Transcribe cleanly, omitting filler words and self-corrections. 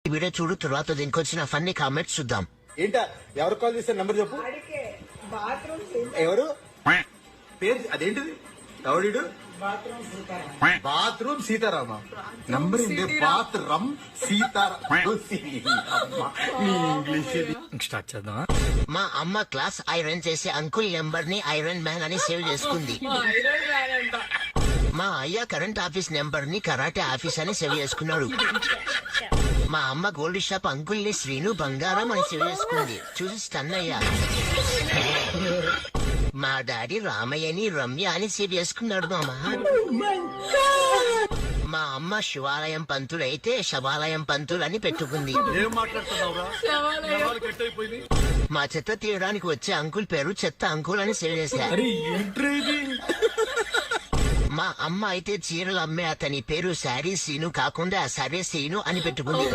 ఈ వీడియో చూడు, తర్వాత దీనికి వచ్చిన ఫన్నీ కామెంట్స్ చూద్దాం. ఏంటా ఎవరు కాల్ చేశారు నంబర్ చెప్పు. ఎవరు పేరు అదేంటిది ఎవడు బాత్రూమ్ సీతారామ నంబర్ ఏంటి బాత్రూమ్ సీతారామ ఇంగ్లీష్ స్టార్ట్ చేద్దాం. మా అమ్మ క్లాస్ ఐరన్ చేసే అంకుల్ నెంబర్ ని ఐరన్ మ్యాన్ అని సేవ్ చేసుకుంది. మా అయ్య కరెంట్ ఆఫీస్ నెంబర్ ని కరాటే ఆఫీస్ అని సేవ్ చేసుకున్నాడు. మా అమ్మ గోల్డ్ షాప్ అంకుల్ ని శ్రీను బంగారం అని సేవ్ చేసుకుంది. చూసి స్టన్ అయ్యా. మా డాడీ రామయ్యని రమ్య అని సేవ్ చేసుకున్నాడు. మా అమ్మ శివాలయం పంతులు అయితే శవాలయం పంతులు అని పెట్టుకుంది. ఏం మాట్లాడుతున్నావురా? మా చెత్త తీయడానికి వచ్చే అంకుల్ పేరు చెత్త అంకుల్ అని సేవ్ చేశా. మా అమ్మ అయితే చీరలు అమ్మే అతని పేరు శారీ సీను కాకుండా సరే సీను అని పెట్టుకుంది.